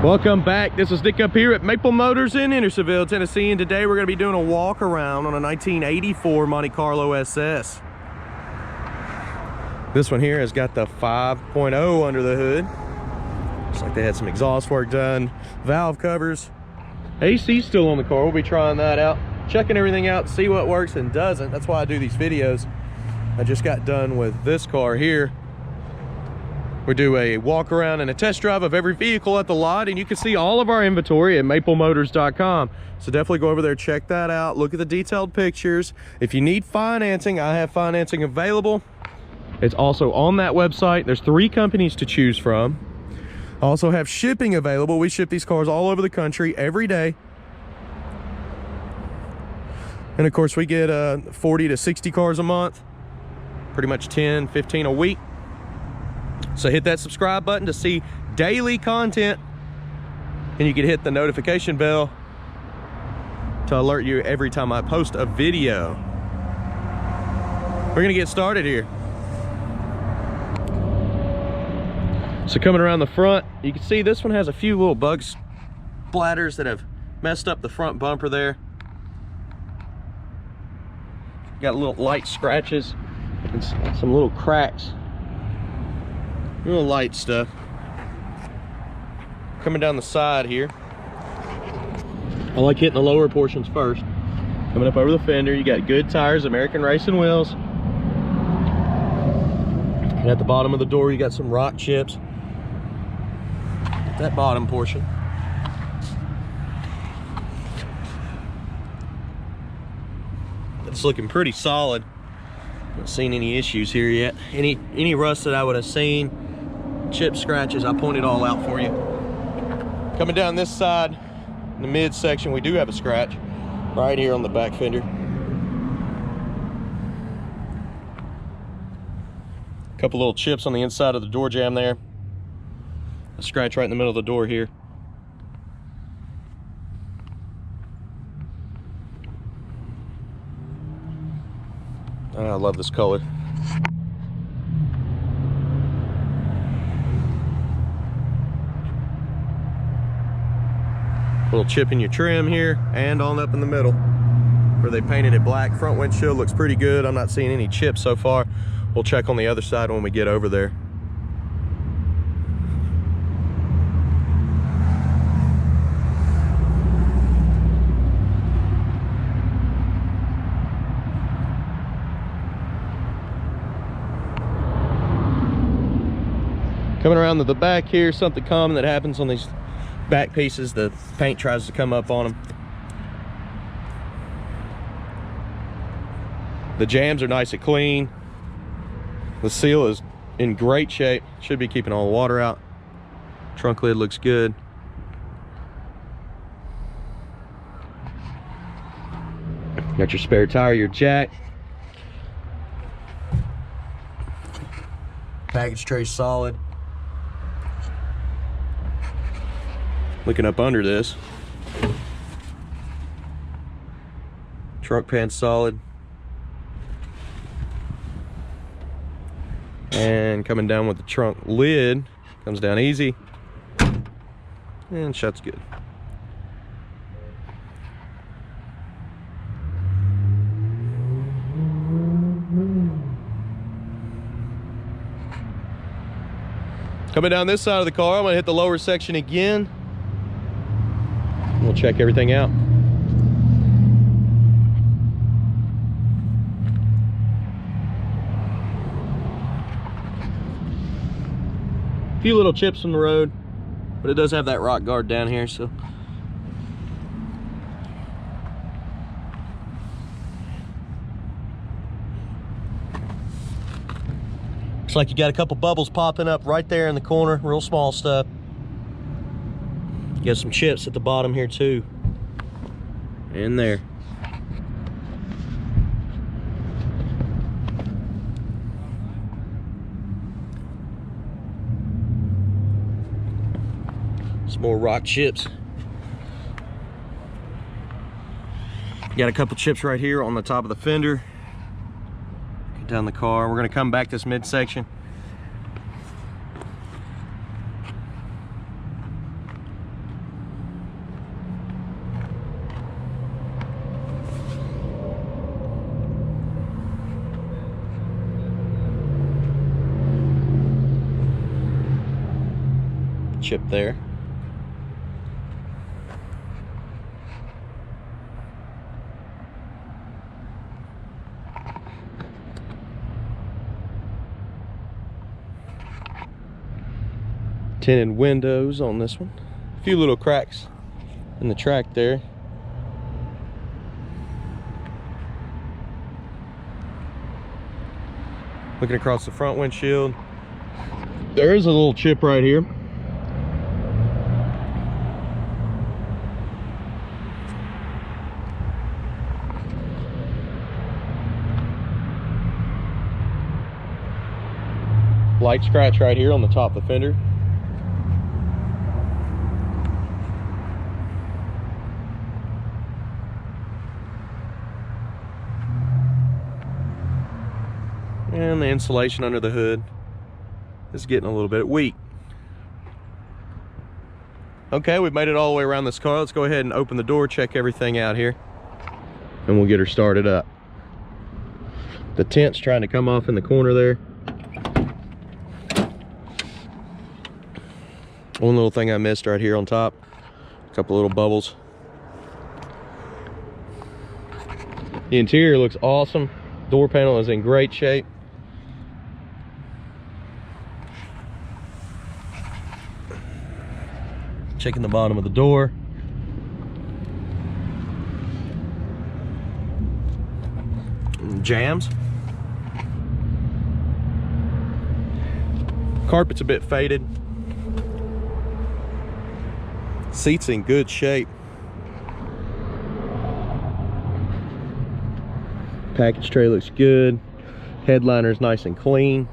Welcome back. This is Nick up here at Maple Motors in Hendersonville, Tennessee, and today we're going to be doing a walk around on a 1984 Monte Carlo SS. This one here has got the 5.0 under the hood. Looks like they had some exhaust work done, valve covers. AC's still on the car. We'll be trying that out, checking everything out, see what works and doesn't. That's why I do these videos. I just got done with this car here. We do a walk around and a test drive of every vehicle at the lot, and you can see all of our inventory at maplemotors.com. So definitely go over there, check that out, look at the detailed pictures. If you need financing, I have financing available. It's also on that website. There's 3 companies to choose from. I also have shipping available. We ship these cars all over the country every day. And of course we get 40 to 60 cars a month, pretty much 10, 15 a week. So hit that subscribe button to see daily content, and you can hit the notification bell to alert you every time I post a video. We're gonna get started here. So coming around the front, you can see this one has a few little bug splatters that have messed up the front bumper there. Got little light scratches and some little cracks. Little light stuff. Coming down the side here, I like hitting the lower portions first. Coming up over the fender, you got good tires, American racing wheels. And at the bottom of the door, you got some rock chips. That bottom portion. It's looking pretty solid. Not seen any issues here yet. Any rust that I would have seen, chip scratches, I pointed all out for you. Coming down this side, in the mid section, we do have a scratch right here on the back fender. A couple little chips on the inside of the door jamb there. A scratch right in the middle of the door here. Oh, I love this color. Little chip in your trim here and on up in the middle where they painted it black. Front windshield looks pretty good. I'm not seeing any chips so far. We'll check on the other side when we get over there. Coming around to the back here, something common that happens on these back pieces, the paint tries to come up on them. The jambs are nice and clean. The seal is in great shape. Should be keeping all the water out. Trunk lid looks good. Got your spare tire, your jack. Package tray solid. Looking up under this, trunk pan solid, and coming down with the trunk lid, comes down easy and shuts good. Coming down this side of the car, I'm going to hit the lower section again. We'll check everything out. A few little chips from the road, but it does have that rock guard down here, so. Looks like you got a couple bubbles popping up right there in the corner, real small stuff. You got some chips at the bottom here too. In there. Some more rock chips. Got a couple chips right here on the top of the fender. Get down the car. We're gonna come back this midsection. chip there. Tinted windows on this one. A few little cracks in the track there. Looking across the front windshield, there is a little chip right here. Light scratch right here on the top of the fender. And the insulation under the hood is getting a little bit weak. Okay, we've made it all the way around this car. Let's go ahead and open the door, check everything out here, and we'll get her started up. The tint's trying to come off in the corner there. One little thing I missed right here on top, a couple little bubbles. The interior looks awesome. Door panel is in great shape. Checking the bottom of the door. Jams. Carpet's a bit faded. Seat's in good shape. Package tray looks good. Headliner's nice and clean.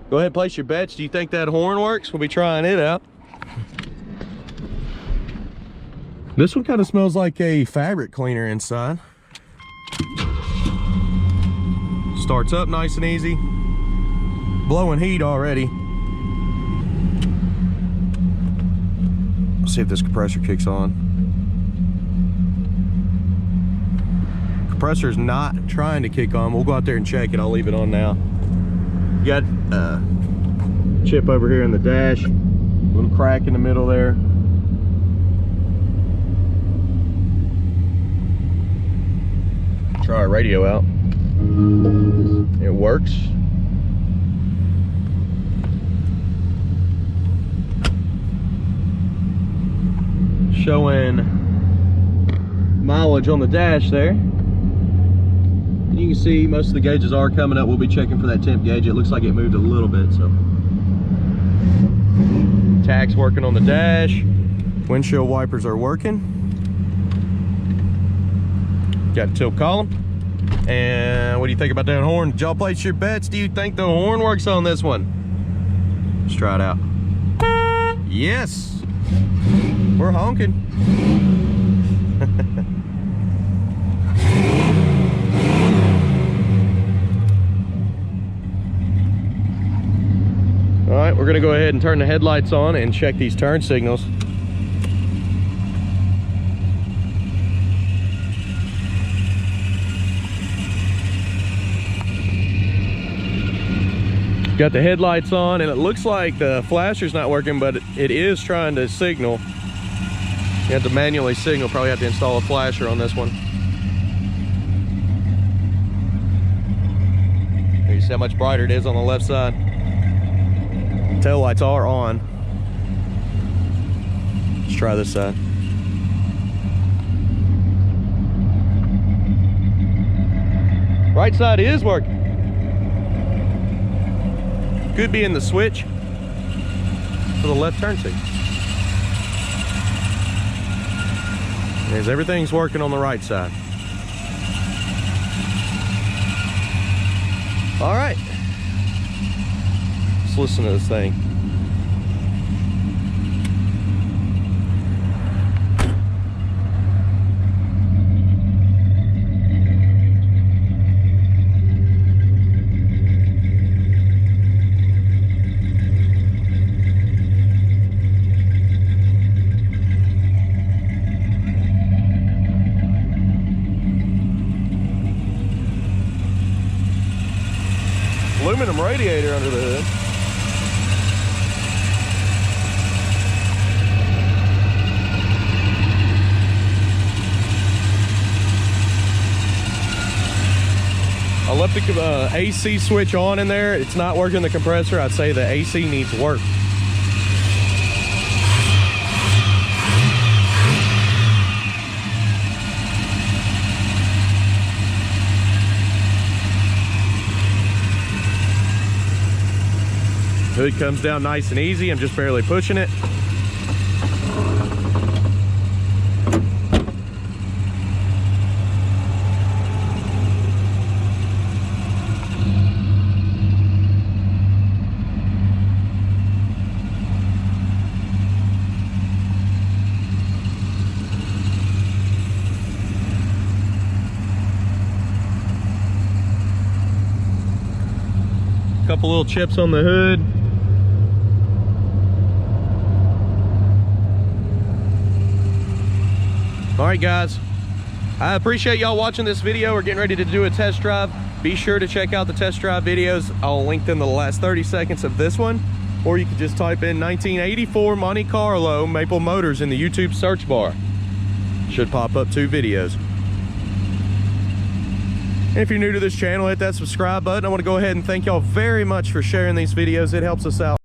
Go ahead and place your bets. Do you think that horn works? We'll be trying it out. This one kind of smells like a fabric cleaner inside. Starts up nice and easy. Blowing heat already. Let's see if this compressor kicks on. Compressor's not trying to kick on. We'll go out there and check it. I'll leave it on now. Got a chip over here in the dash. A little crack in the middle there. Try our radio out. It works. Showing mileage on the dash there. And you can see most of the gauges are coming up. We'll be checking for that temp gauge. It looks like it moved a little bit, so. Tach's working on the dash. Windshield wipers are working. Got a tilt column. And what do you think about that horn? Did y'all place your bets? Do you think the horn works on this one? Let's try it out. Yes! We're honking. All right, we're gonna go ahead and turn the headlights on and check these turn signals. Got the headlights on, and it looks like the flasher's not working, but it is trying to signal. You have to manually signal. Probably have to install a flasher on this one. Here, you see how much brighter it is on the left side. Tail lights are on. Let's try this side. Right side is working. Could be in the switch for the left turn signal. As everything's working on the right side. All right, let's listen to this thing. aluminum radiator under the hood. I left the AC switch on in there. It's not working the compressor. I'd say the AC needs work. Hood comes down nice and easy. I'm just barely pushing it. Couple little chips on the hood. All right, guys, I appreciate y'all watching this video. We're getting ready to do a test drive. Be sure to check out the test drive videos. I'll link them to the last 30 seconds of this one, or you can just type in 1984 Monte Carlo Maple Motors in the YouTube search bar. Should pop up 2 videos. And if you're new to this channel, hit that subscribe button. I want to go ahead and thank y'all very much for sharing these videos. It helps us out.